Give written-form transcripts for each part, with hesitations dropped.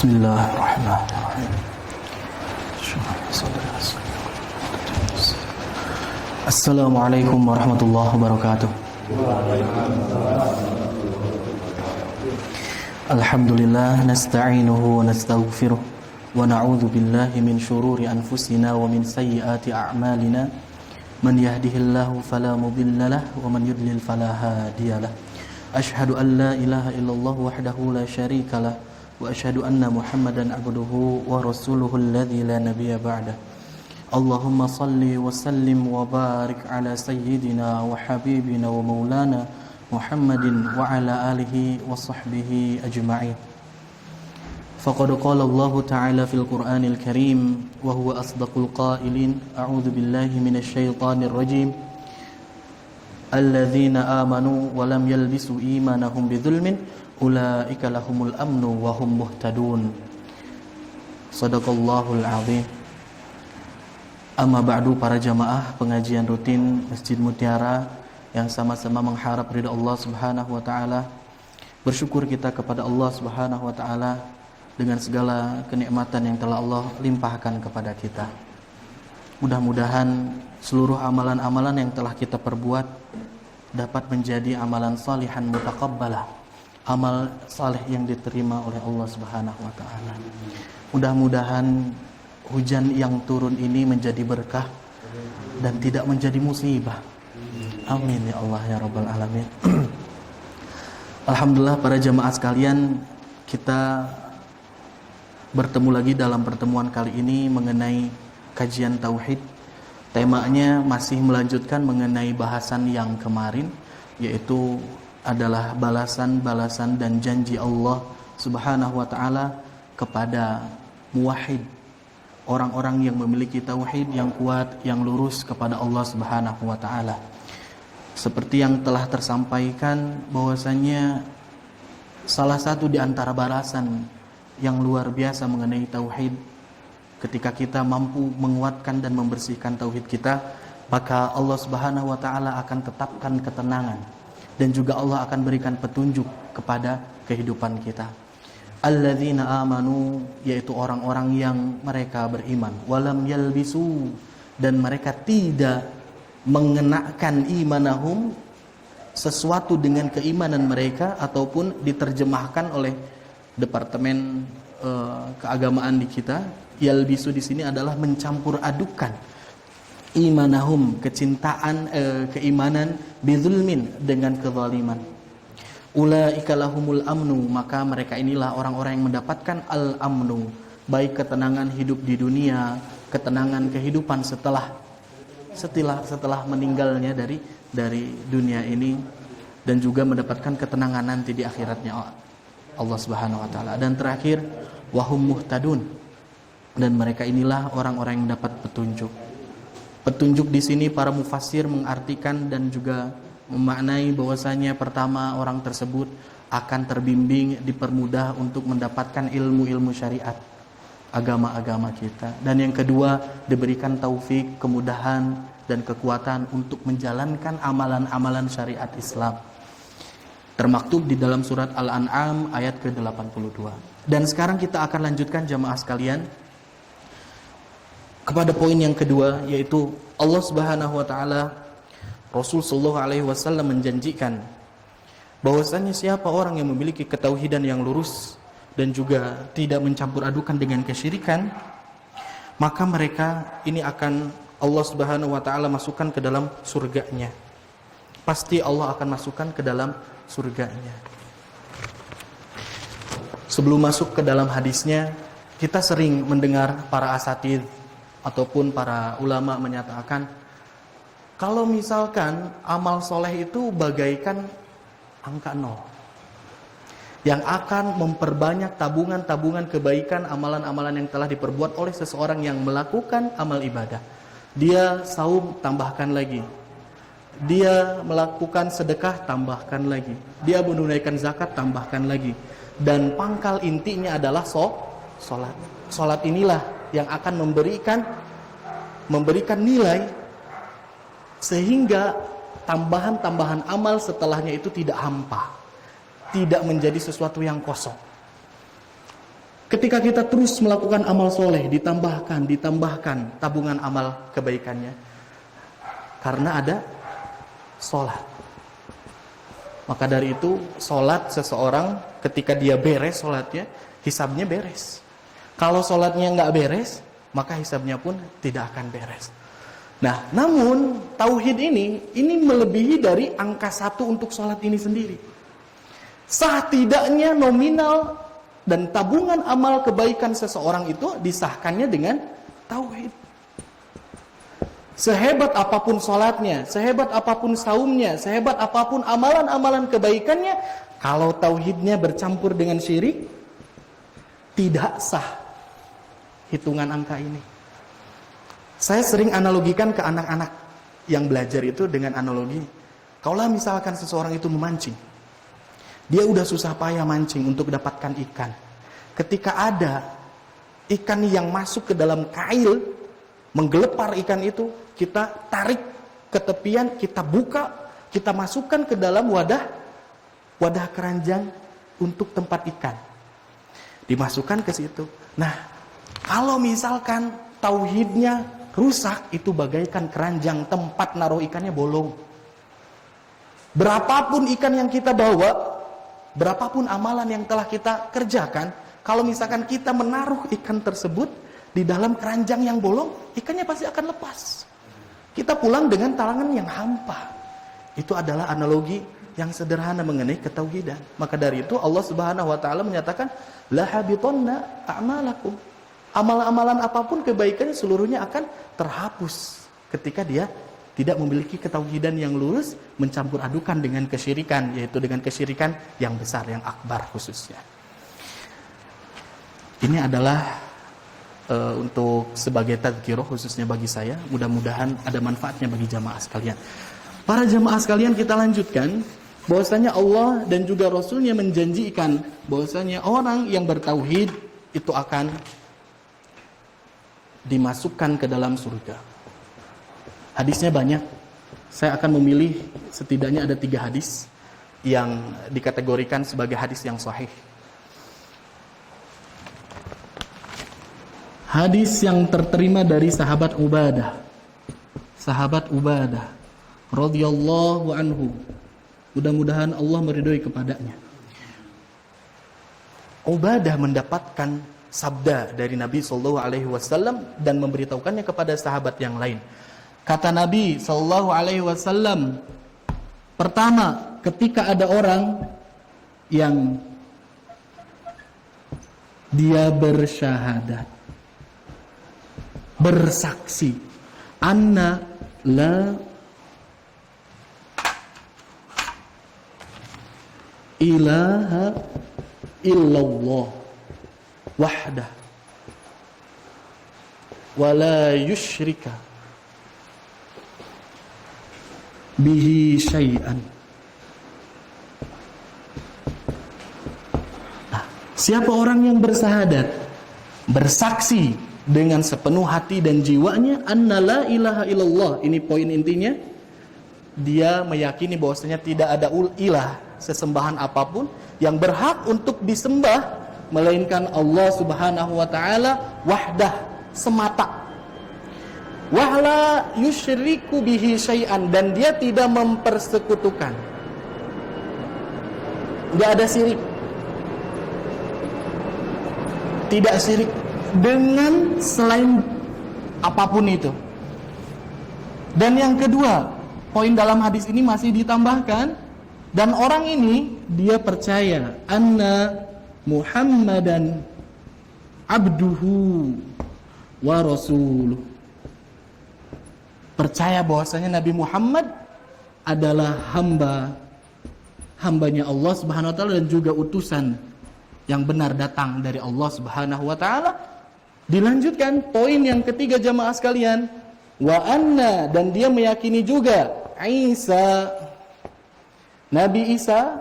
Bismillahirrahmanirrahim. Assalamualaikum warahmatullahi wabarakatuh. Alhamdulillah nasta'inuhu wa nastaghfiruh wa na'udzu billahi min shururi anfusina wa min sayyiati a'malina. Man yahdihillahu fala mudilla lahu wa man yudlil fala hadiyalah. Ashhadu an la ilaha illallah wahdahu la syarika lah wa asyhadu anna Muhammadan abduhu wa rasuluhu alladzi la nabiyya ba'dah. Allahumma salli wa sallim wa barik ala sayyidina wa habibina wa maulana Muhammadin wa ala alihi wa sahbihi ajma'in. Faqad qala Allah ta'ala fil Qur'anil Karim wa huwa asdaqul qailin. A'udzu billahi minasy syaithanir rajim. Alladzina amanu wa lam yalbisu imanahum bidzulmin ulaika lahumul amnu wa hum muhtadun. Shadaqallahul azim. Amma ba'du, para jamaah pengajian rutin Masjid Mutiara yang sama-sama mengharap ridha Allah Subhanahu wa taala. Bersyukur kita kepada Allah Subhanahu wa taala dengan segala kenikmatan yang telah Allah limpahkan kepada kita. Mudah-mudahan seluruh amalan-amalan yang telah kita perbuat dapat menjadi amalan salihan mutaqabbalah, amal saleh yang diterima oleh Allah Subhanahu wa taala. Mudah-mudahan hujan yang turun ini menjadi berkah dan tidak menjadi musibah. Amin ya Allah ya rabbal alamin. Alhamdulillah para jamaah sekalian, kita bertemu lagi dalam pertemuan kali ini mengenai kajian tauhid. Temanya masih melanjutkan mengenai bahasan yang kemarin, yaitu adalah balasan-balasan dan janji Allah Subhanahu wa taala kepada muwahhid, orang-orang yang memiliki tauhid yang kuat, yang lurus kepada Allah Subhanahu wa taala. Seperti yang telah tersampaikan bahwasanya salah satu di antara balasan yang luar biasa mengenai tauhid, ketika kita mampu menguatkan dan membersihkan tauhid kita, maka Allah Subhanahu wa taala akan tetapkan ketenangan dan juga Allah akan berikan petunjuk kepada kehidupan kita. Alladzina amanu, yaitu orang-orang yang mereka beriman, walam yalbisu, dan mereka tidak mengenakan imanahum, sesuatu dengan keimanan mereka, ataupun diterjemahkan oleh departemen keagamaan di kita, yalbisu di sini adalah mencampur adukan imanahum, kecintaan keimanan, bidzulmin, dengan kezaliman. Ulaika lahumul amnu, maka mereka inilah orang-orang yang mendapatkan al-amnu, baik ketenangan hidup di dunia, ketenangan kehidupan setelah meninggalnya dari dunia ini, dan juga mendapatkan ketenangan nanti di akhiratnya Allah Subhanahu wa taala. Dan terakhir, wahum muhtadun, dan mereka inilah orang-orang yang mendapat petunjuk. Petunjuk di sini para mufassir mengartikan dan juga memaknai bahwasanya pertama, orang tersebut akan terbimbing, dipermudah untuk mendapatkan ilmu-ilmu syariat, agama-agama kita. Dan yang kedua, diberikan taufik, kemudahan dan kekuatan untuk menjalankan amalan-amalan syariat Islam. Termaktub di dalam surat Al-An'am ayat ke-82. Dan sekarang kita akan lanjutkan jamaah sekalian kepada poin yang kedua, yaitu Allah Subhanahu wa taala, Rasul sallallahu alaihi wasallam menjanjikan bahwasanya siapa orang yang memiliki ketauhidan yang lurus dan juga tidak mencampur adukan dengan kesyirikan, maka mereka ini akan Allah Subhanahu wa taala masukkan ke dalam surganya. Pasti Allah akan masukkan ke dalam surganya. Sebelum masuk ke dalam hadisnya, kita sering mendengar para asatidz ataupun para ulama menyatakan, kalau misalkan amal soleh itu bagaikan angka 0 yang akan memperbanyak tabungan-tabungan kebaikan, amalan-amalan yang telah diperbuat oleh seseorang yang melakukan amal ibadah. Dia saum, tambahkan lagi. Dia melakukan sedekah, tambahkan lagi. Dia menunaikan zakat, tambahkan lagi. Dan pangkal intinya adalah sholat. Sholat inilah yang akan memberikan nilai, sehingga tambahan-tambahan amal setelahnya itu tidak hampa, tidak menjadi sesuatu yang kosong. Ketika kita terus melakukan amal soleh, ditambahkan tabungan amal kebaikannya. Karena ada sholat. Maka dari itu, sholat seseorang ketika dia beres sholatnya, hisabnya beres. Kalau sholatnya nggak beres, maka hisabnya pun tidak akan beres. Nah, namun tauhid ini melebihi dari angka 1 untuk sholat ini sendiri. Sah tidaknya nominal dan tabungan amal kebaikan seseorang itu disahkannya dengan tauhid. Sehebat apapun sholatnya, sehebat apapun saumnya, sehebat apapun amalan-amalan kebaikannya, kalau tauhidnya bercampur dengan syirik, tidak sah hitungan angka ini. Saya sering analogikan ke anak-anak yang belajar itu dengan analogi. Kalau misalkan seseorang itu memancing, dia udah susah payah mancing untuk dapatkan ikan. Ketika ada ikan yang masuk ke dalam kail, menggelepar ikan itu, kita tarik ke tepian, kita buka, kita masukkan ke dalam wadah keranjang untuk tempat ikan. Dimasukkan ke situ. Nah, kalau misalkan tauhidnya rusak, itu bagaikan keranjang, tempat naruh ikannya bolong. Berapapun ikan yang kita bawa, berapapun amalan yang telah kita kerjakan, kalau misalkan kita menaruh ikan tersebut di dalam keranjang yang bolong, ikannya pasti akan lepas. Kita pulang dengan tangan yang hampa. Itu adalah analogi yang sederhana mengenai ketauhidan. Maka dari itu Allah Subhanahu wa taala menyatakan, la habitanna a'malakum. Amalan-amalan apapun kebaikannya seluruhnya akan terhapus ketika dia tidak memiliki ketauhidan yang lurus, mencampur adukan dengan kesyirikan, yaitu dengan kesyirikan yang besar, yang akbar khususnya. Ini adalah untuk sebagai tadzkirah khususnya bagi saya. Mudah-mudahan ada manfaatnya bagi jamaah sekalian. Para jamaah sekalian, kita lanjutkan bahwasanya Allah dan juga Rasulnya menjanjikan bahwasanya orang yang bertauhid itu akan dimasukkan ke dalam surga. Hadisnya banyak. Saya akan memilih setidaknya ada 3 hadis yang dikategorikan sebagai hadis yang sahih. Hadis yang terterima dari sahabat Ubadah. Sahabat Ubadah radhiyallahu anhu. Mudah-mudahan Allah meridhoi kepadanya. Ubadah mendapatkan sabda dari Nabi sallallahu alaihi wasallam dan memberitahukannya kepada sahabat yang lain. Kata Nabi sallallahu alaihi wasallam, pertama, ketika ada orang yang dia bersyahadat, bersaksi, anna la ilaha illallah wahdah wa la yusyrika bihi syai'an. Nah, siapa orang yang bersahadat, bersaksi dengan sepenuh hati dan jiwanya, anna la ilaha illallah, ini poin intinya, dia meyakini bahwasanya tidak ada ilah, sesembahan apapun yang berhak untuk disembah melainkan Allah Subhanahu wa taala wahdah, semata. Wahla yusyriku bihi syai'an, dan dia tidak mempersekutukan. Enggak ada syirik. Tidak syirik dengan selain apapun itu. Dan yang kedua, poin dalam hadis ini masih ditambahkan, dan orang ini dia percaya anna Muhammadan abduhu wa rasuluh. Percaya bahwasanya Nabi Muhammad adalah hambanya Allah Subhanahu wa taala dan juga utusan yang benar datang dari Allah Subhanahu wa taala. Dilanjutkan poin yang ketiga jamaah sekalian, wa anna, dan dia meyakini juga Isa, Nabi Isa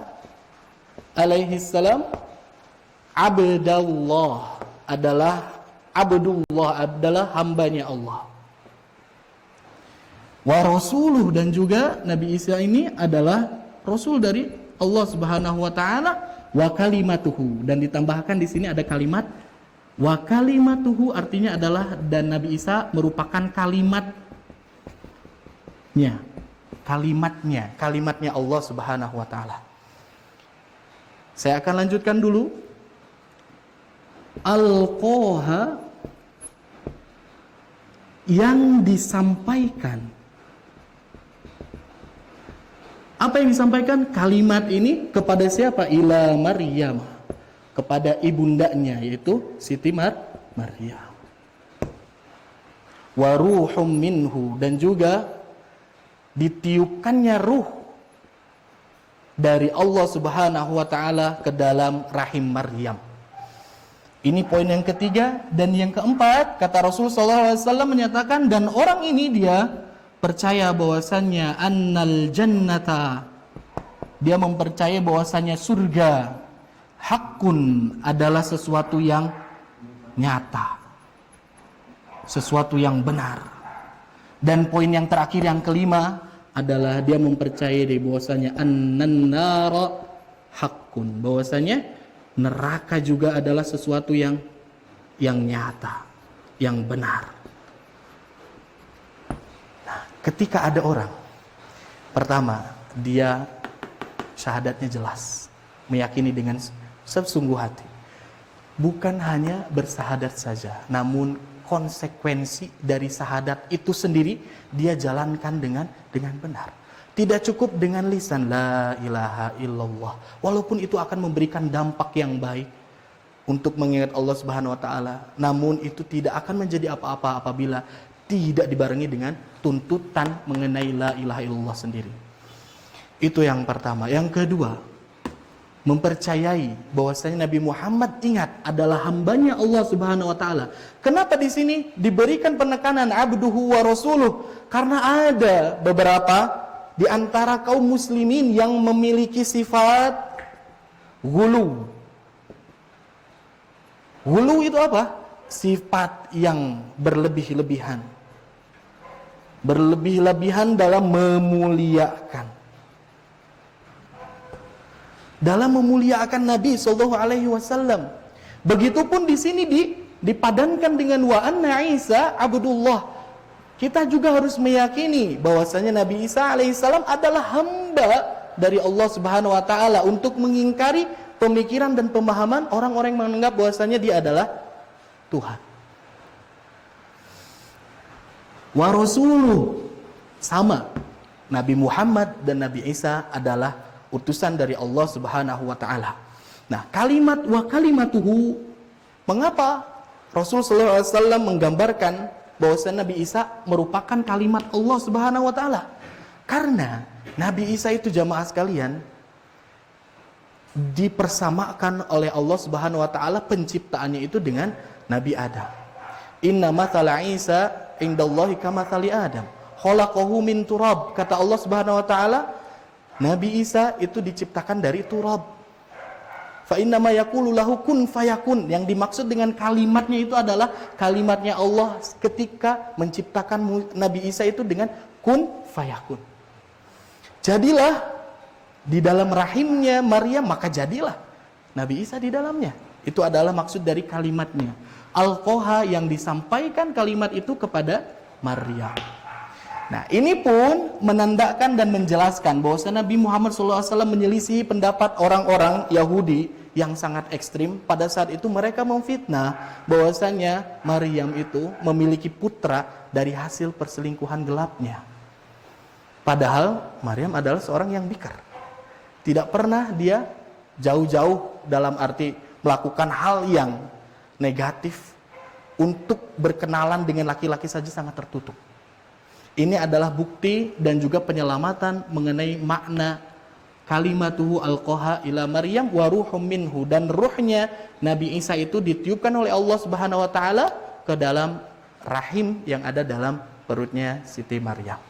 alaihi salam, Abdullah, adalah hambanya Allah. Wa rasuluh, dan juga Nabi Isa ini adalah rasul dari Allah Subhanahu wa taala, wa kalimatuhu, dan ditambahkan di sini ada kalimat Wa kalimatuhu artinya adalah dan Nabi Isa merupakan kalimatnya Allah Subhanahu wa taala. Saya akan lanjutkan dulu. Alqaha, yang disampaikan. Apa yang disampaikan? Kalimat ini kepada siapa? Ila Maryam, kepada ibundanya, yaitu Siti Maryam. Wa ruhum minhu, dan juga ditiupkannya ruh dari Allah Subhanahu wa taala ke dalam rahim Maryam. Ini poin yang ketiga. Dan yang keempat, kata Rasulullah SAW menyatakan, dan orang ini dia percaya bahwasannya annal jannata, dia mempercayai bahwasannya surga hakun, adalah sesuatu yang nyata, sesuatu yang benar. Dan poin yang terakhir, yang kelima, adalah dia mempercayai bahwasanya annan nara hakun, bahwasanya neraka juga adalah sesuatu yang nyata, yang benar. Nah, ketika ada orang, pertama, dia syahadatnya jelas, meyakini dengan sesungguh hati. Bukan hanya bersahadat saja, namun konsekuensi dari syahadat itu sendiri dia jalankan dengan benar. Tidak cukup dengan lisan la ilaha illallah, walaupun itu akan memberikan dampak yang baik untuk mengingat Allah Subhanahu wa taala, namun itu tidak akan menjadi apa-apa apabila tidak dibarengi dengan tuntutan mengenai la ilaha illallah sendiri. Itu yang pertama. Yang kedua, mempercayai bahwasanya Nabi Muhammad, ingat, adalah hambanya Allah Subhanahu wa taala. Kenapa di sini diberikan penekanan abduhu wa rasuluh? Karena ada beberapa di antara kaum muslimin yang memiliki sifat ghulu. Ghulu itu apa? Sifat yang berlebih-lebihan. Berlebih-lebihan dalam memuliakan. Dalam memuliakan Nabi SAW. Begitupun di sini dipadankan dengan wa anna Isa abdullah. Kita juga harus meyakini bahwasanya Nabi Isa alaihissalam adalah hamba dari Allah Subhanahu wa taala, untuk mengingkari pemikiran dan pemahaman orang-orang yang menganggap bahwasanya dia adalah Tuhan. Wa rasuluh, sama. Nabi Muhammad dan Nabi Isa adalah utusan dari Allah Subhanahu wa taala. Nah, kalimat wa kalimatuhu, mengapa Rasul sallallahu alaihi wasallam menggambarkan bahwasanya Nabi Isa merupakan kalimat Allah Subhanahu wa taala? Karena Nabi Isa itu, jamaah sekalian, dipersamakan oleh Allah Subhanahu wa taala penciptaannya itu dengan Nabi Adam. Inna mathala Isa indallahi kamathali Adam, khalaqahu min turab. Kata Allah Subhanahu wa taala, Nabi Isa itu diciptakan dari turab. Fa inna ma yaqulu lahu kun fayakun. Yang dimaksud dengan kalimatnya itu adalah kalimatnya Allah ketika menciptakan Nabi Isa itu dengan kun fayakun. Jadilah di dalam rahimnya Maryam, maka jadilah Nabi Isa di dalamnya. Itu adalah maksud dari kalimatnya. Alqaha, yang disampaikan kalimat itu kepada Maryam. Nah, ini pun menandakan dan menjelaskan bahwa Nabi Muhammad SAW menyelisihi pendapat orang-orang Yahudi yang sangat ekstrim. Pada saat itu mereka memfitnah bahwasanya Maryam itu memiliki putra dari hasil perselingkuhan gelapnya. Padahal Maryam adalah seorang yang bikar. Tidak pernah dia jauh-jauh dalam arti melakukan hal yang negatif, untuk berkenalan dengan laki-laki saja sangat tertutup. Ini adalah bukti dan juga penyelamatan mengenai makna kalimatuhu alqaha ila Maryam wa ruhum minhu, dan ruhnya Nabi Isa itu ditiupkan oleh Allah Subhanahu wa taala ke dalam rahim yang ada dalam perutnya Siti Maryam.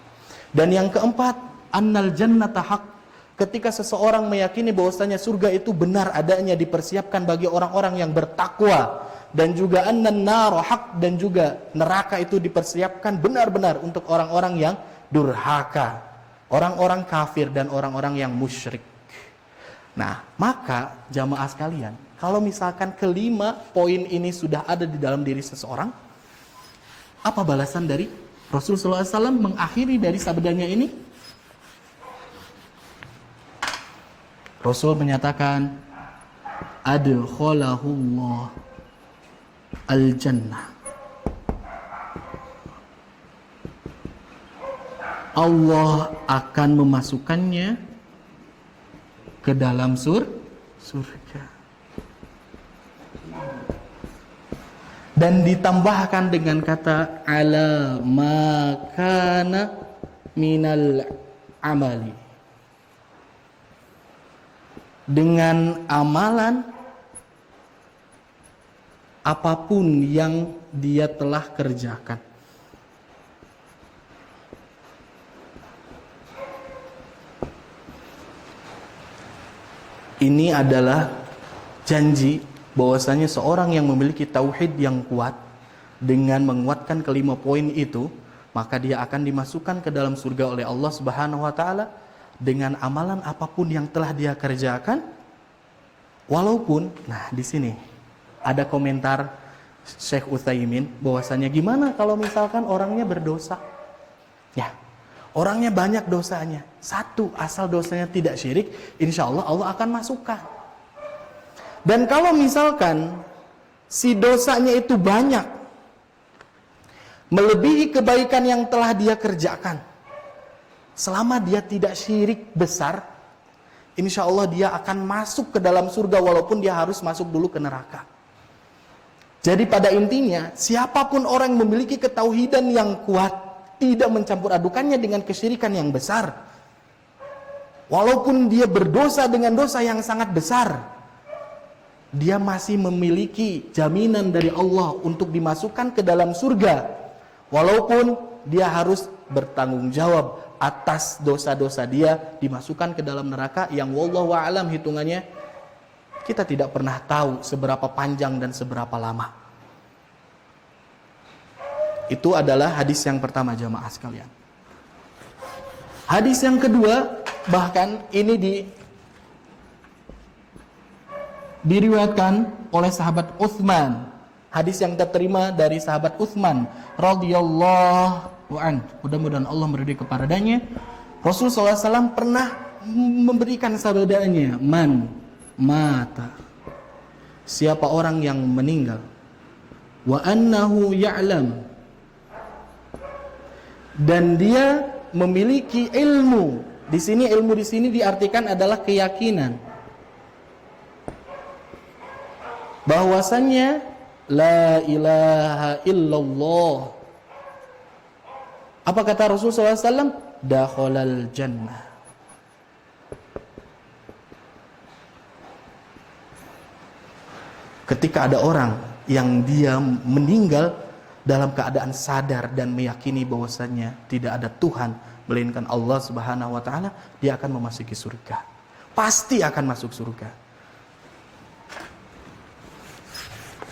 Dan yang keempat, annal jannata haq. Ketika seseorang meyakini bahwasanya surga itu benar adanya, dipersiapkan bagi orang-orang yang bertakwa, dan juga annan nar haq, dan juga neraka itu dipersiapkan benar-benar untuk orang-orang yang durhaka, orang-orang kafir dan orang-orang yang musyrik. Nah, maka jamaah sekalian, Kalau misalkan kelima poin ini sudah ada di dalam diri seseorang, apa balasan dari Rasulullah SAW mengakhiri dari sabdanya ini? Rasul menyatakan, adkhalahullah al-jannah. Allah akan memasukkannya ke dalam surga. Dan ditambahkan dengan kata ala makana minal amali, dengan amalan apapun yang dia telah kerjakan. Ini adalah janji bahwasanya seorang yang memiliki tauhid yang kuat dengan menguatkan kelima poin itu, maka dia akan dimasukkan ke dalam surga oleh Allah Subhanahu wa taala dengan amalan apapun yang telah dia kerjakan. Walaupun, nah di sini ada komentar Syekh Utsaimin bahwasanya gimana kalau misalkan orangnya berdosa? Ya, orangnya banyak dosanya. Satu, asal dosanya tidak syirik, insya Allah Allah akan masukkan. Dan kalau misalkan si dosanya itu banyak, melebihi kebaikan yang telah dia kerjakan, selama dia tidak syirik besar, insya Allah dia akan masuk ke dalam surga walaupun dia harus masuk dulu ke neraka. Jadi pada intinya, siapapun orang yang memiliki ketauhidan yang kuat, tidak mencampur adukannya dengan kesyirikan yang besar, walaupun dia berdosa dengan dosa yang sangat besar, dia masih memiliki jaminan dari Allah untuk dimasukkan ke dalam surga, walaupun dia harus bertanggung jawab atas dosa-dosa dia, dimasukkan ke dalam neraka yang wallahu a'lam hitungannya kita tidak pernah tahu seberapa panjang dan seberapa lama. Itu adalah hadis yang pertama, jamaah sekalian. Hadis yang kedua, bahkan ini diriwayatkan oleh sahabat Utsman. Hadis yang diterima dari sahabat Utsman radhiyallahu an. Mudah-mudahan Allah meridai kepadanya. Rasulullah SAW pernah memberikan sabdanya, man mata, siapa orang yang meninggal, wa annahu ya'lam, dan dia memiliki ilmu. Di sini ilmu di sini diartikan adalah keyakinan bahwasannya la ilaha illallah. Apa kata Rasulullah SAW? Dakhalal jannah. Ketika ada orang yang dia meninggal dalam keadaan sadar dan meyakini bahwasannya tidak ada Tuhan melainkan Allah Subhanahu wa taala, dia akan memasuki surga. Pasti akan masuk surga.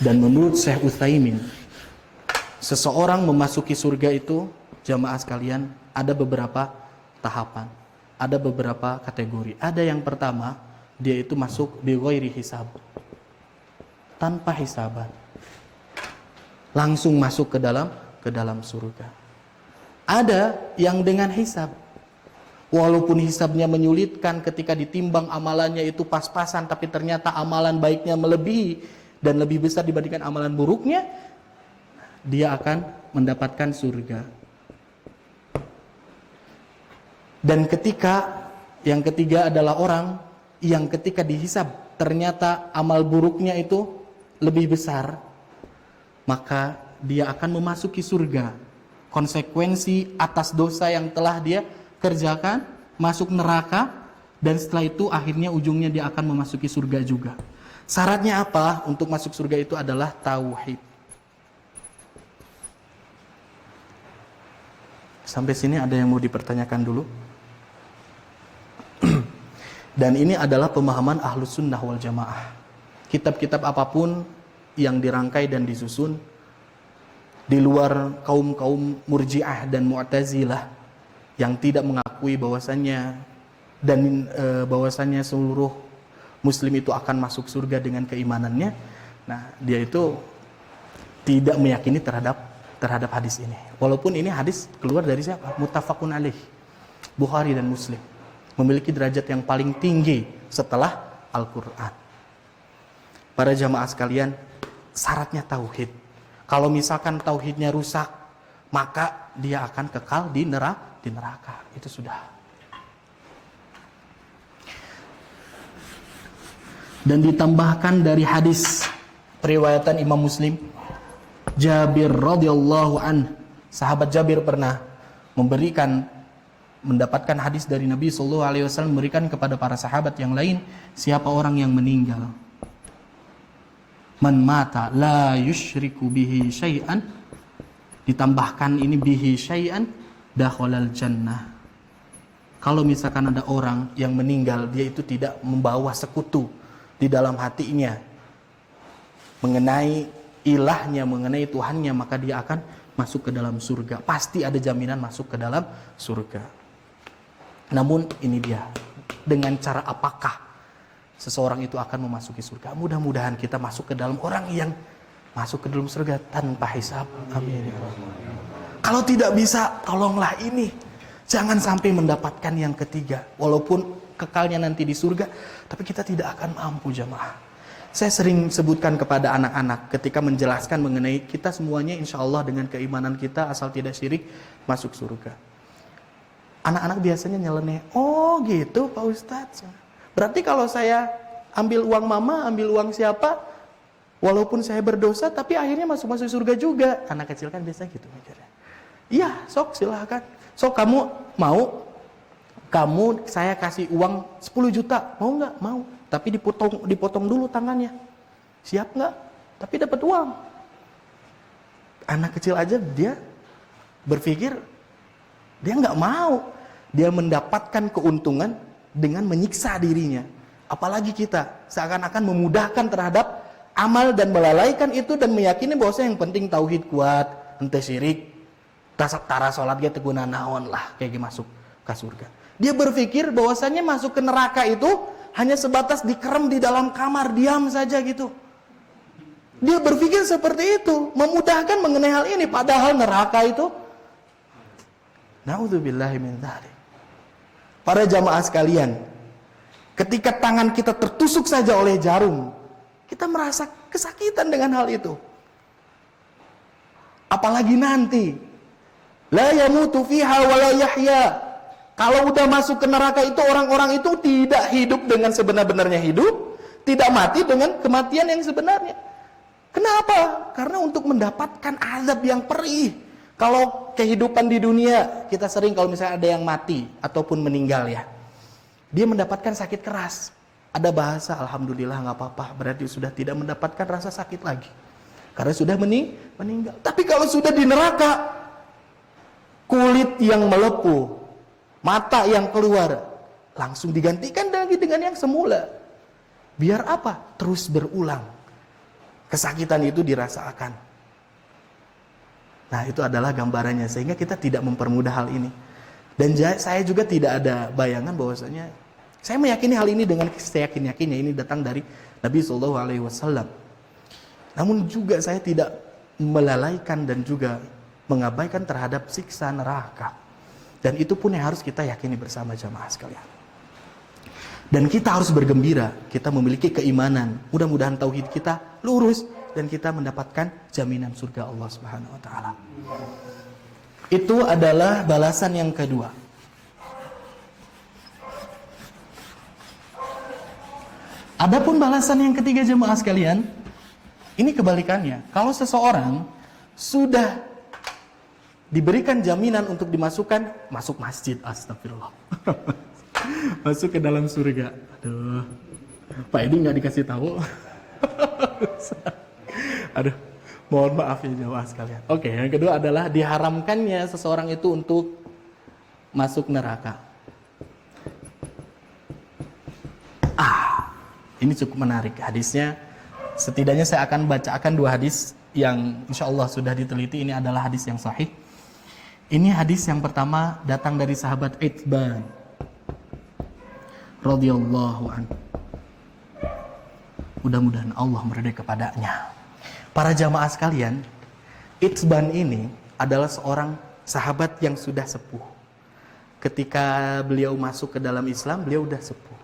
Dan menurut Syekh Utsaimin, seseorang memasuki surga itu, jamaah sekalian, ada beberapa tahapan, ada beberapa kategori. Ada yang pertama, dia itu masuk bi ghairi hisab, tanpa hisaban, langsung masuk ke dalam surga. Ada yang dengan hisab, walaupun hisabnya menyulitkan, ketika ditimbang amalannya itu pas-pasan, tapi ternyata amalan baiknya melebihi dan lebih besar dibandingkan amalan buruknya, dia akan mendapatkan surga. Dan yang ketiga adalah orang yang ketika dihisab ternyata amal buruknya itu lebih besar, maka dia akan memasuki surga. Konsekuensi atas dosa yang telah dia kerjakan, masuk neraka, dan setelah itu akhirnya ujungnya dia akan memasuki surga juga. Syaratnya apa untuk masuk surga itu adalah tauhid. Sampai sini ada yang mau dipertanyakan dulu? Dan ini adalah pemahaman Ahlus Sunnah wal Jamaah. Kitab-kitab apapun yang dirangkai dan disusun di luar kaum-kaum Murji'ah dan Mu'tazilah yang tidak mengakui bahwasannya bahwasannya seluruh Muslim itu akan masuk surga dengan keimanannya. Nah, dia itu tidak meyakini terhadap hadis ini. Walaupun ini hadis keluar dari siapa? Muttafaqun alaih. Bukhari dan Muslim. Memiliki derajat yang paling tinggi setelah Al-Qur'an. Para jamaah sekalian, syaratnya tauhid. Kalau misalkan tauhidnya rusak, maka dia akan kekal di neraka. Itu sudah. Dan ditambahkan dari hadis periwayatan Imam Muslim, Jabir radhiyallahu an, sahabat Jabir pernah mendapatkan hadis dari Nabi sallallahu alaihi wasallam, memberikan kepada para sahabat yang lain, siapa orang yang meninggal, man mata la yusyriku bihi syai'an, ditambahkan ini bihi syai'an, dakhalal jannah. Kalau misalkan ada orang yang meninggal, dia itu tidak membawa sekutu di dalam hatinya mengenai ilahnya, mengenai Tuhannya, maka dia akan masuk ke dalam surga. Pasti ada jaminan masuk ke dalam surga. Namun ini dia, dengan cara apakah seseorang itu akan memasuki surga? Mudah-mudahan kita masuk ke dalam orang yang masuk ke dalam surga tanpa hisab. Amin. Kalau tidak bisa, tolonglah ini. Jangan sampai mendapatkan yang ketiga. Walaupun kekalnya nanti di surga, tapi kita tidak akan mampu, jamaah. Saya sering sebutkan kepada anak-anak ketika menjelaskan mengenai kita semuanya insya Allah dengan keimanan kita asal tidak syirik masuk surga. Anak-anak biasanya nyeleneh, oh gitu Pak Ustadz. Berarti kalau saya ambil uang mama, ambil uang siapa, walaupun saya berdosa, tapi akhirnya masuk surga juga. Anak kecil kan biasa gitu mikirnya. Iya, sok silahkan. Sok kamu mau, saya kasih uang 10 juta, mau nggak? Mau. Tapi dipotong dulu tangannya. Siap nggak? Tapi dapat uang. Anak kecil aja dia berpikir, dia nggak mau. Dia mendapatkan keuntungan dengan menyiksa dirinya. Apalagi kita, seakan-akan memudahkan terhadap amal dan melalaikan itu dan meyakini bahwa yang penting tauhid kuat, ente syirik, tara salat ge teguna naon lah, kayak masuk ke surga. Dia berpikir bahwasannya masuk ke neraka itu hanya sebatas dikerem di dalam kamar, diam saja gitu. Dia berpikir seperti itu, memudahkan mengenai hal ini, padahal neraka itu naudzubillahi min dzalik. Para jamaah sekalian, ketika tangan kita tertusuk saja oleh jarum, kita merasa kesakitan dengan hal itu. Apalagi nanti, la yamutu fiha wa la yahya. Kalau udah masuk ke neraka itu, orang-orang itu tidak hidup dengan sebenar-benarnya hidup, tidak mati dengan kematian yang sebenarnya. Kenapa? Karena untuk mendapatkan azab yang perih. Kalau kehidupan di dunia, kita sering kalau misalnya ada yang mati ataupun meninggal ya, dia mendapatkan sakit keras. Ada bahasa, alhamdulillah nggak apa-apa, berarti sudah tidak mendapatkan rasa sakit lagi. Karena sudah meninggal. Tapi kalau sudah di neraka, kulit yang melepuh, mata yang keluar, langsung digantikan lagi dengan yang semula. Biar apa? Terus berulang. Kesakitan itu dirasakan. Nah, itu adalah gambarannya, sehingga kita tidak mempermudah hal ini. Dan saya juga tidak ada bayangan bahwasanya, saya meyakini hal ini dengan seyakin-yakinnya ini datang dari Nabi SAW. Namun juga saya tidak melalaikan dan juga mengabaikan terhadap siksa neraka. Dan itu pun yang harus kita yakini bersama jamaah sekalian. Dan kita harus bergembira, kita memiliki keimanan. Mudah-mudahan tauhid kita lurus dan kita mendapatkan jaminan surga Allah Subhanahu wa taala. Itu adalah balasan yang kedua. Adapun balasan yang ketiga jemaah sekalian, ini kebalikannya. Kalau seseorang sudah diberikan jaminan untuk dimasukkan masuk masjid, astagfirullah. Masuk ke dalam surga. Aduh. Pak Edi nggak dikasih tahu. Aduh, mohon maaf ya jemaah sekalian. Oke, yang kedua adalah diharamkannya seseorang itu untuk masuk neraka. Ini cukup menarik hadisnya. Setidaknya saya akan bacakan 2 hadis yang insya Allah sudah diteliti. Ini adalah hadis yang sahih. Ini hadis yang pertama datang dari sahabat Itban radhiyallahu anhu. Mudah-mudahan Allah meridai kepadanya. Para jamaah sekalian, Itzban ini adalah seorang sahabat yang sudah sepuh. Ketika beliau masuk ke dalam Islam, beliau sudah sepuh.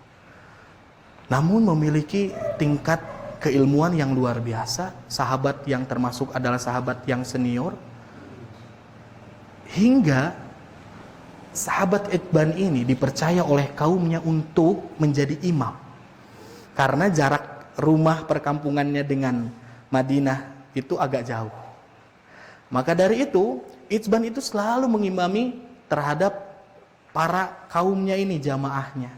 Namun memiliki tingkat keilmuan yang luar biasa. Sahabat yang termasuk adalah sahabat yang senior. Hingga sahabat Itzban ini dipercaya oleh kaumnya untuk menjadi imam. Karena jarak rumah perkampungannya dengan Madinah itu agak jauh. Maka dari itu, Itzban itu selalu mengimami terhadap para kaumnya ini, jamaahnya.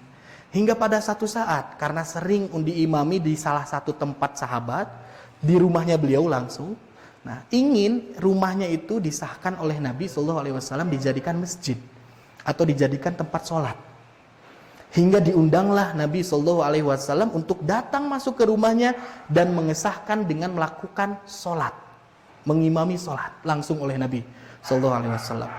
Hingga pada satu saat, karena sering diimami di salah satu tempat sahabat, di rumahnya beliau langsung, nah, ingin rumahnya itu disahkan oleh Nabi SAW dijadikan masjid atau dijadikan tempat sholat. Hingga diundanglah Nabi SAW untuk datang masuk ke rumahnya dan mengesahkan dengan melakukan sholat, mengimami sholat langsung oleh Nabi SAW.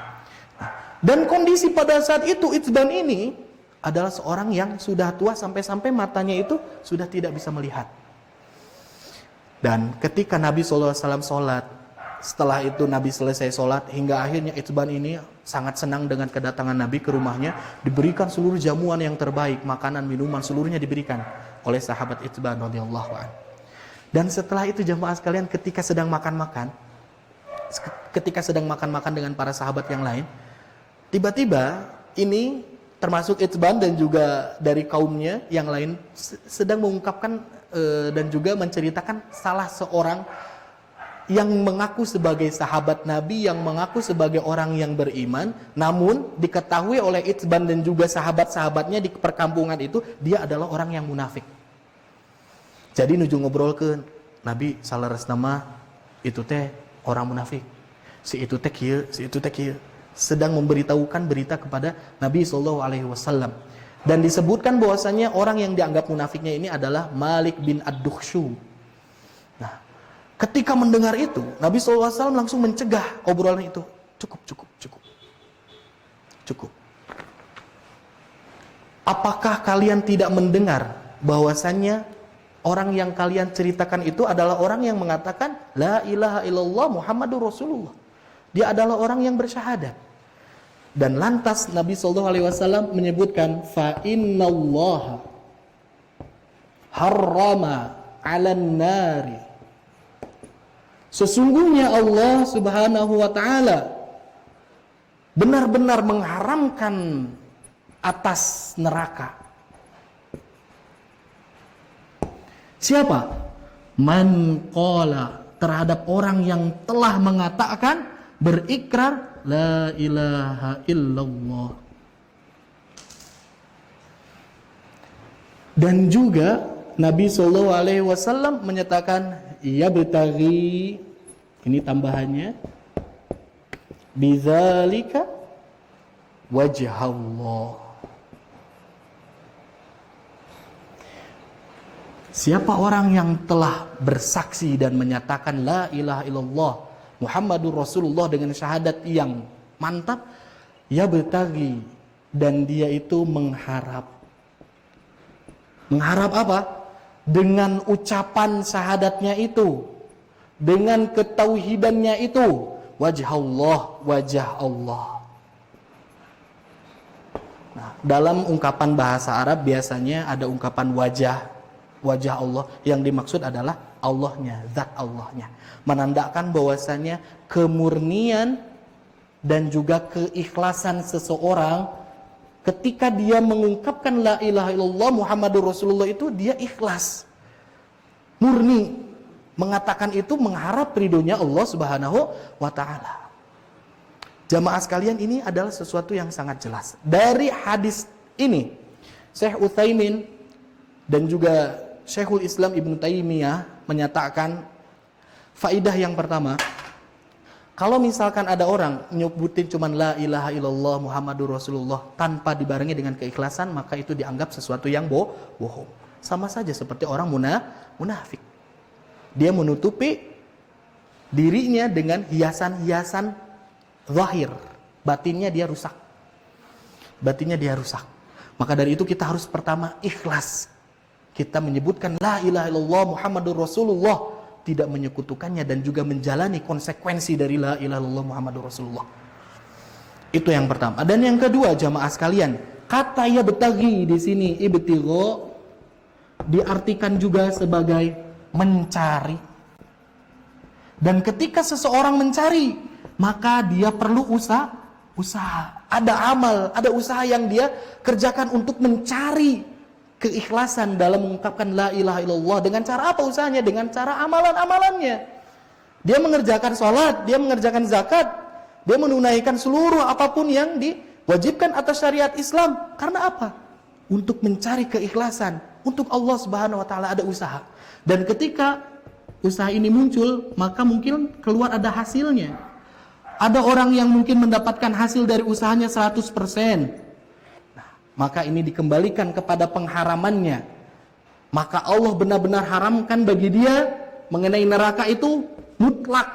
Nah, dan kondisi pada saat itu Itzban ini adalah seorang yang sudah tua sampai-sampai matanya itu sudah tidak bisa melihat. Dan ketika Nabi SAW sholat, setelah itu Nabi selesai sholat, hingga akhirnya Itzban ini sangat senang dengan kedatangan Nabi ke rumahnya, diberikan seluruh jamuan yang terbaik, makanan, minuman, seluruhnya diberikan oleh sahabat Itzban radhiyallahu anhu. Dan setelah itu jamaah sekalian, ketika sedang makan-makan dengan para sahabat yang lain, tiba-tiba ini termasuk Itzban dan juga dari kaumnya yang lain sedang mengungkapkan dan juga menceritakan salah seorang yang mengaku sebagai sahabat Nabi, yang mengaku sebagai orang yang beriman, namun diketahui oleh Itzban dan juga sahabat-sahabatnya di perkampungan itu, dia adalah orang yang munafik. Jadi nuju ngobrol ke Nabi salares nama itu teh orang munafik. Si itu teh kieu, si itu teh kieu. Sedang memberitahukan berita kepada Nabi SAW. Dan disebutkan bahwasanya orang yang dianggap munafiknya ini adalah Malik bin Ad-Dukhshum. Nah, ketika mendengar itu, Nabi SAW langsung mencegah obrolan itu. Cukup. Apakah kalian tidak mendengar bahwasanya orang yang kalian ceritakan itu adalah orang yang mengatakan La ilaha illallah Muhammadur Rasulullah. Dia adalah orang yang bersyahadat. Dan lantas Nabi SAW menyebutkan fa innallaha harrama 'alan nari. Sesungguhnya Allah Subhanahu wa taala benar-benar mengharamkan atas neraka. Siapa? Man qala, terhadap orang yang telah mengatakan, berikrar la ilaha illallah. Dan juga Nabi SAW menyatakan yabtaghi, ini tambahannya, bidzalika wajhallah. Siapa orang yang telah bersaksi dan menyatakan la ilaha illallah Muhammadur Rasulullah dengan syahadat yang mantap, ya bertagi, dan dia itu mengharap. Mengharap apa? Dengan ucapan syahadatnya itu, dengan ketauhidannya itu, wajah Allah. Nah, dalam ungkapan bahasa Arab biasanya ada ungkapan wajah Allah, yang dimaksud adalah Allahnya, zat Allahnya, menandakan bahwasanya kemurnian dan juga keikhlasan seseorang ketika dia mengungkapkan la ilaha illallah Muhammadur Rasulullah itu, dia ikhlas, murni mengatakan itu, mengharap ridhonya Allah Subhanahu wa taala. Jamaah sekalian, ini adalah sesuatu yang sangat jelas. Dari hadis ini, Syekh Utsaimin dan juga Syekhul Islam Ibnu Taimiyah menyatakan faidah yang pertama, kalau misalkan ada orang nyebutin cuman la ilaha illallah Muhammadur Rasulullah tanpa dibarengi dengan keikhlasan, maka itu dianggap sesuatu yang bohong. Sama saja seperti orang munafik. Dia menutupi dirinya dengan hiasan-hiasan zahir, batinnya dia rusak. Maka dari itu kita harus pertama ikhlas. kita menyebutkan la ilaha illallah Muhammadur Rasulullah, tidak menyekutukannya dan juga menjalani konsekuensi dari la ilaha illallah Muhammadur Rasulullah. Itu yang pertama. Dan yang kedua, jamaah sekalian, kata yabtaghi di sini ibtigho diartikan juga sebagai mencari. Dan ketika seseorang mencari, maka dia perlu usaha. Ada amal, ada usaha yang dia kerjakan untuk mencari keikhlasan dalam mengungkapkan la ilaha illallah. Dengan cara apa usahanya? Dengan cara amalan-amalannya. Dia mengerjakan sholat, dia mengerjakan zakat, dia menunaikan seluruh apapun yang diwajibkan atas syariat Islam. Karena apa? Untuk mencari keikhlasan. Untuk Allah Subhanahu wa taala ada usaha. Dan ketika usaha ini muncul, maka mungkin keluar ada hasilnya. Ada orang yang mungkin mendapatkan hasil dari usahanya 100%. Nah, maka ini dikembalikan kepada pengharamannya. Maka Allah benar-benar haramkan bagi dia mengenai neraka itu mutlak.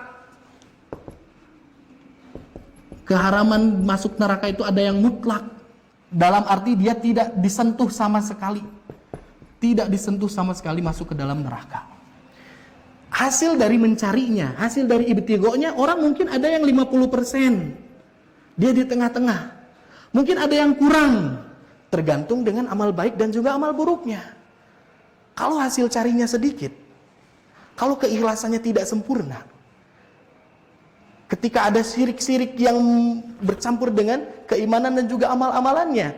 Keharaman masuk neraka itu ada yang mutlak. Dalam arti dia tidak disentuh sama sekali. Tidak disentuh sama sekali masuk ke dalam neraka. Hasil dari mencarinya, hasil dari ibtighonya, orang mungkin ada yang 50%. Dia di tengah-tengah. Mungkin ada yang kurang. Tergantung dengan amal baik dan juga amal buruknya. Kalau hasil carinya sedikit, kalau keikhlasannya tidak sempurna, ketika ada syirik-syirik yang bercampur dengan keimanan dan juga amal-amalannya,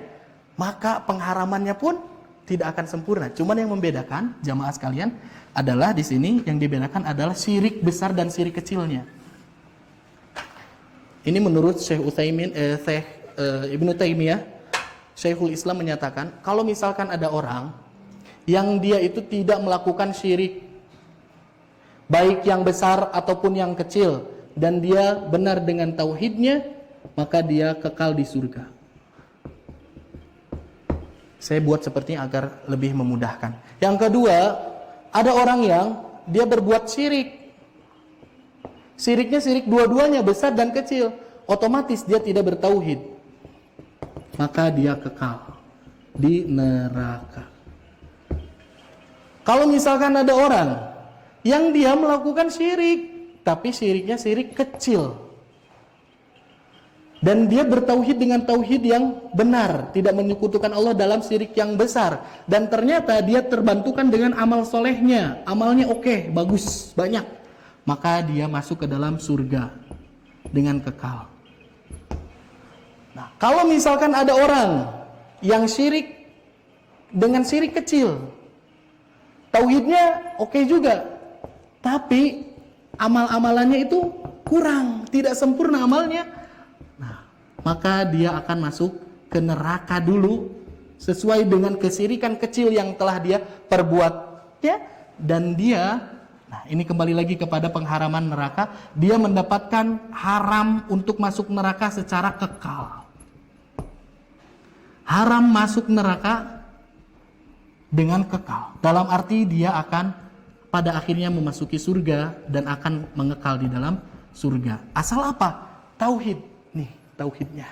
maka pengharamannya pun tidak akan sempurna. Cuman yang membedakan, jamaah sekalian, adalah di sini yang dibedakan adalah syirik besar dan syirik kecilnya. Ini menurut Syekh Ibnu Taimiyah, Syekhul Islam menyatakan, kalau misalkan ada orang yang dia itu tidak melakukan syirik, baik yang besar ataupun yang kecil, dan dia benar dengan tauhidnya, maka dia kekal di surga. Saya buat sepertinya agar lebih memudahkan. Yang kedua, ada orang yang dia berbuat syirik. Syiriknya syirik dua-duanya, besar dan kecil. Otomatis dia tidak bertauhid. Maka dia kekal di neraka. Kalau misalkan ada orang yang dia melakukan syirik, tapi syiriknya syirik kecil, dan dia bertauhid dengan tauhid yang benar, tidak menyekutukan Allah dalam syirik yang besar, dan ternyata dia terbantukan dengan amal solehnya, amalnya oke, bagus, banyak, maka dia masuk ke dalam surga dengan kekal. Nah, kalau misalkan ada orang yang syirik dengan syirik kecil, tauhidnya oke juga, tapi amal-amalannya itu kurang, tidak sempurna amalnya, maka dia akan masuk ke neraka dulu sesuai dengan kesyirikan kecil yang telah dia perbuat, ya. Dan dia, nah ini kembali lagi kepada pengharaman neraka, dia mendapatkan haram untuk masuk neraka secara kekal. Haram masuk neraka dengan kekal. Dalam arti dia akan pada akhirnya memasuki surga dan akan mengekal di dalam surga. Asal apa? Tauhid. Nih, tauhidnya.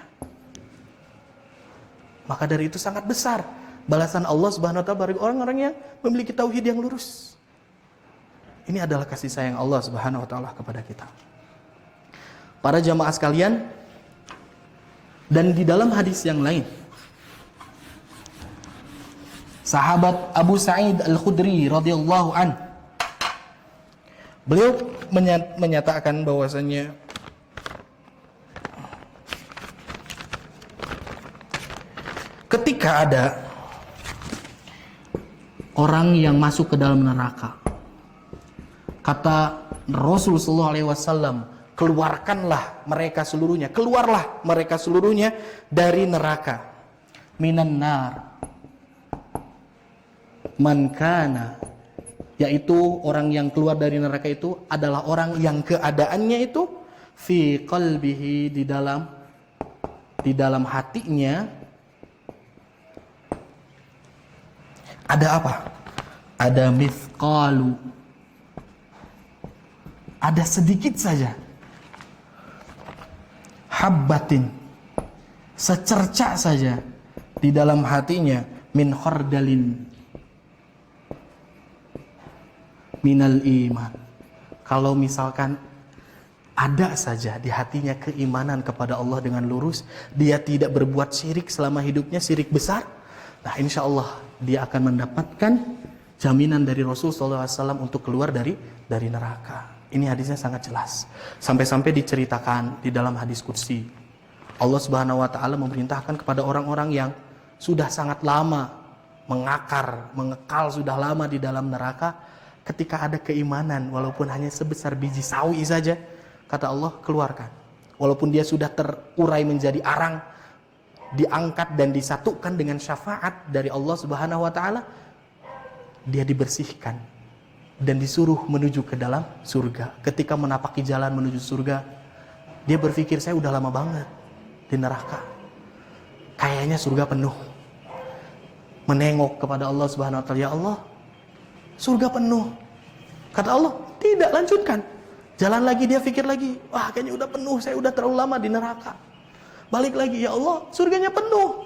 Maka dari itu sangat besar balasan Allah Subhanahu wa taala bagi orang-orang yang memiliki tauhid yang lurus. Ini adalah kasih sayang Allah Subhanahu wa taala kepada kita. Para jamaah sekalian, dan di dalam hadis yang lain, sahabat Abu Sa'id Al-Khudri radhiyallahu an, beliau menyatakan bahwasanya ketika ada orang yang masuk ke dalam neraka, kata Rasulullah SAW, keluarkanlah mereka seluruhnya, keluarlah mereka seluruhnya dari neraka. Minan nar man kana, yaitu orang yang keluar dari neraka itu adalah orang yang keadaannya itu fi qalbihi, di dalam hatinya ada apa? Ada mithqalu, ada sedikit saja, habbatin, secercak saja di dalam hatinya, min khardalin, minal iman. Kalau misalkan ada saja di hatinya keimanan kepada Allah dengan lurus, dia tidak berbuat syirik selama hidupnya, syirik besar, nah insya Allah dia akan mendapatkan jaminan dari Rasulullah SAW untuk keluar dari neraka. Ini hadisnya sangat jelas. Sampai-sampai diceritakan di dalam hadis qudsi, Allah Subhanahu wa taala memerintahkan kepada orang-orang yang sudah sangat lama mengekal sudah lama di dalam neraka, ketika ada keimanan walaupun hanya sebesar biji sawi saja, kata Allah, keluarkan. Walaupun dia sudah terurai menjadi arang, diangkat dan disatukan dengan syafaat dari Allah Subhanahu wa taala, dia dibersihkan dan disuruh menuju ke dalam surga. Ketika menapaki jalan menuju surga, dia berpikir, saya udah lama banget di neraka, kayaknya surga penuh. Menengok kepada Allah Subhanahu wa taala, ya Allah, surga penuh. Kata Allah, tidak, lanjutkan. Jalan lagi, dia pikir lagi, wah kayaknya udah penuh, saya udah terlalu lama di neraka. Balik lagi, ya Allah, surganya penuh.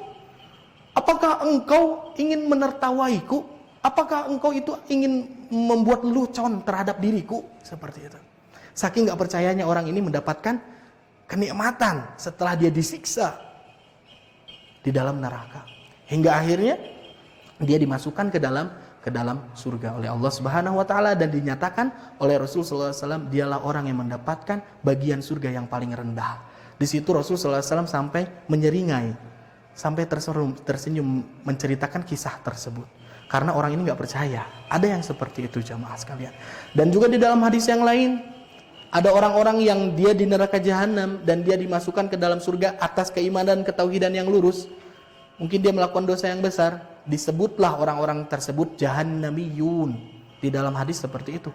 Apakah engkau ingin menertawaiku? Apakah engkau itu ingin membuat lelucon terhadap diriku? Seperti itu. Saking gak percayanya orang ini mendapatkan kenikmatan setelah dia disiksa di dalam neraka. Hingga akhirnya dia dimasukkan ke dalam surga oleh Allah Subhanahu wa taala, dan dinyatakan oleh Rasulullah SAW, dialah orang yang mendapatkan bagian surga yang paling rendah. Di situ Rasulullah SAW sampai menyeringai, sampai tersenyum menceritakan kisah tersebut. Karena orang ini gak percaya. Ada yang seperti itu jamaah sekalian. Dan juga di dalam hadis yang lain, ada orang-orang yang dia di neraka jahanam dan dia dimasukkan ke dalam surga atas keimanan ketauhidan yang lurus. Mungkin dia melakukan dosa yang besar, disebutlah orang-orang tersebut jahannamiyun. Di dalam hadis seperti itu.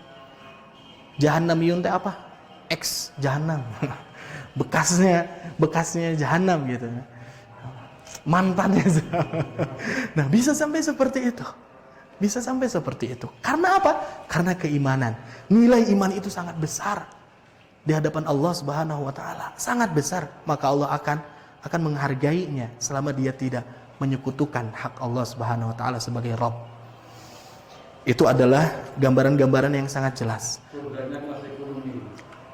Jahannamiyun itu apa? Ex jahanam. Bekasnya jahanam gitu. Mantannya. Nah, bisa sampai seperti itu. Bisa sampai seperti itu. Karena apa? Karena keimanan. Nilai iman itu sangat besar di hadapan Allah Subhanahu wa taala. Sangat besar. Maka Allah akan menghargainya selama dia tidak menyekutukan hak Allah Subhanahu wa taala sebagai Rabb. Itu adalah gambaran-gambaran yang sangat jelas.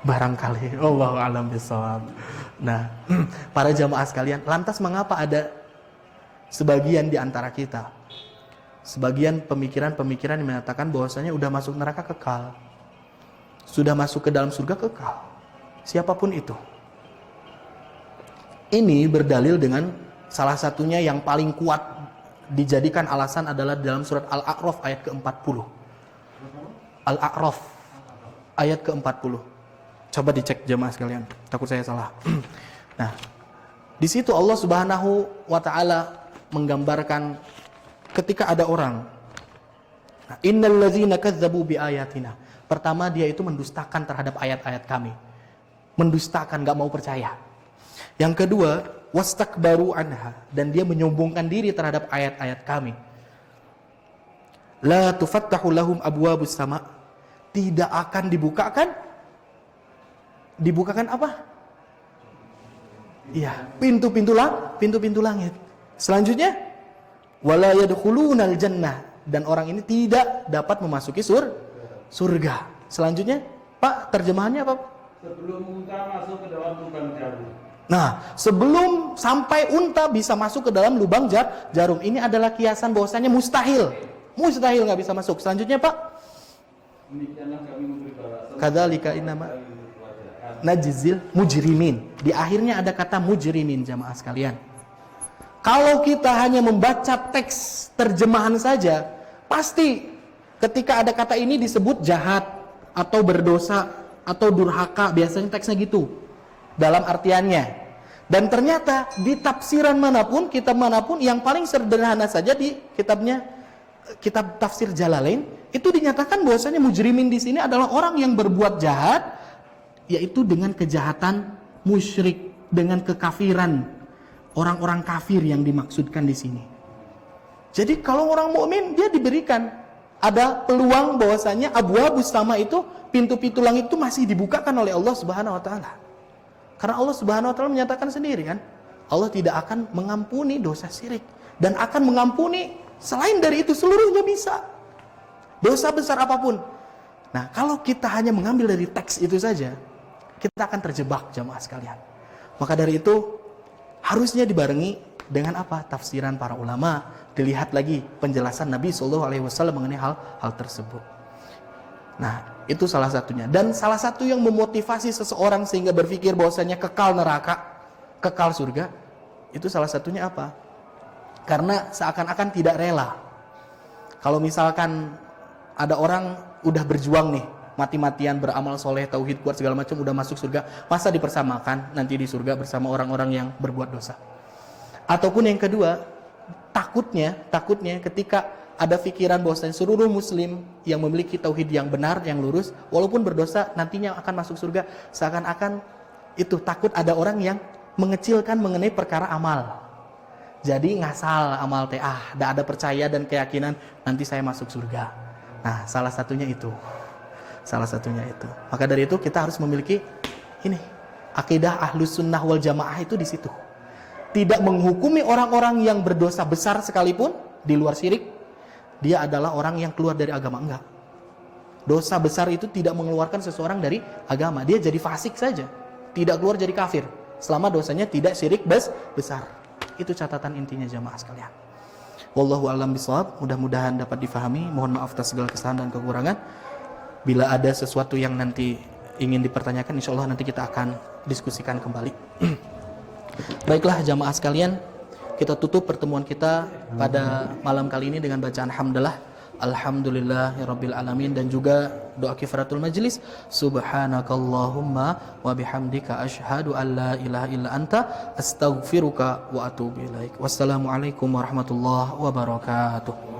Barangkali, Allahu a'lam bishawab. Nah, para jamaah sekalian, lantas mengapa ada sebagian di antara kita, sebagian pemikiran-pemikiran yang mengatakan bahwasanya udah masuk neraka kekal, sudah masuk ke dalam surga kekal, siapapun itu. Ini berdalil dengan salah satunya yang paling kuat dijadikan alasan adalah dalam surat Al-A'raf ayat ke-40. Al-A'raf ayat ke-40. Coba dicek jemaah sekalian, takut saya salah. Nah, di situ Allah Subhanahu wa taala menggambarkan ketika ada orang, innal ladzina kadzdzabu biayatina. Pertama, dia itu mendustakan terhadap ayat-ayat kami. Mendustakan, enggak mau percaya. Yang kedua, wastakbaru anha, dan dia menyombongkan diri terhadap ayat-ayat kami. La tufattahu lahum abwabus sama. Tidak akan dibukakan apa? Iya, pintu-pintu langit. Selanjutnya, wala yadkhulunal jannah, dan orang ini tidak dapat memasuki surga. Selanjutnya, Pak, terjemahannya apa? Sebelum unta masuk ke dalam lubang jarum. Nah, sebelum sampai unta bisa masuk ke dalam lubang jarum, ini adalah kiasan bahwasanya mustahil nggak bisa masuk. Selanjutnya, Pak, Demikianlah kami memberi balasan. kadzalika innama najzil mujrimin. Di akhirnya ada kata mujrimin jamaah sekalian. Kalau kita hanya membaca teks terjemahan saja, pasti ketika ada kata ini disebut jahat atau berdosa atau durhaka, biasanya teksnya gitu dalam artiannya. Dan ternyata di tafsiran manapun, kitab manapun, yang paling sederhana saja di kitab tafsir Jalalain itu dinyatakan bahwasanya mujrimin di sini adalah orang yang berbuat jahat, yaitu dengan kejahatan musyrik, dengan kekafiran, orang-orang kafir yang dimaksudkan di sini. Jadi kalau orang mukmin dia diberikan ada peluang bahwasanya abwabus sama itu, pintu-pintu langit itu masih dibukakan oleh Allah Subhanahu wa taala. Karena Allah Subhanahu wa taala menyatakan sendiri kan, Allah tidak akan mengampuni dosa syirik dan akan mengampuni selain dari itu seluruhnya bisa. Dosa besar apapun. Nah, kalau kita hanya mengambil dari teks itu saja, kita akan terjebak jamaah sekalian. Maka dari itu harusnya dibarengi dengan apa? Tafsiran para ulama, dilihat lagi penjelasan Nabi SAW mengenai hal tersebut. Nah, itu salah satunya. Dan salah satu yang memotivasi seseorang sehingga berpikir bahwasanya kekal neraka, kekal surga, itu salah satunya apa? Karena seakan-akan tidak rela. Kalau misalkan ada orang udah berjuang nih, mati-matian beramal soleh, tauhid kuat segala macam, udah masuk surga, masa dipersamakan nanti di surga bersama orang-orang yang berbuat dosa? Ataupun yang kedua, takutnya ketika ada pikiran bahwasanya seluruh muslim yang memiliki tauhid yang benar, yang lurus, walaupun berdosa nantinya akan masuk surga, seakan-akan itu takut ada orang yang mengecilkan mengenai perkara amal. Jadi ngasal amal teh, tidak ada percaya dan keyakinan nanti saya masuk surga. Nah, salah satunya itu. Maka dari itu kita harus memiliki ini, akidah ahlus sunnah wal jamaah itu di situ. Tidak menghukumi orang-orang yang berdosa besar sekalipun di luar syirik, dia adalah orang yang keluar dari agama. Enggak. Dosa besar itu tidak mengeluarkan seseorang dari agama. Dia jadi fasik saja, tidak keluar jadi kafir selama dosanya tidak syirik besar. Itu catatan intinya jamaah sekalian. Wallahu a'lam bishawab. Mudah-mudahan dapat difahami. Mohon maaf atas segala kesalahan dan kekurangan. Bila ada sesuatu yang nanti ingin dipertanyakan, insya Allah nanti kita akan diskusikan kembali. Baiklah jamaah sekalian, kita tutup pertemuan kita pada malam kali ini dengan bacaan hamdalah, alhamdulillahirabbil alamin, dan juga doa kifaratul majlis, subhanakallahumma wa bihamdika asyhadu an la ilaha illa anta astaghfiruka wa atubu ilaik. Wassalamualaikum warahmatullahi wabarakatuh.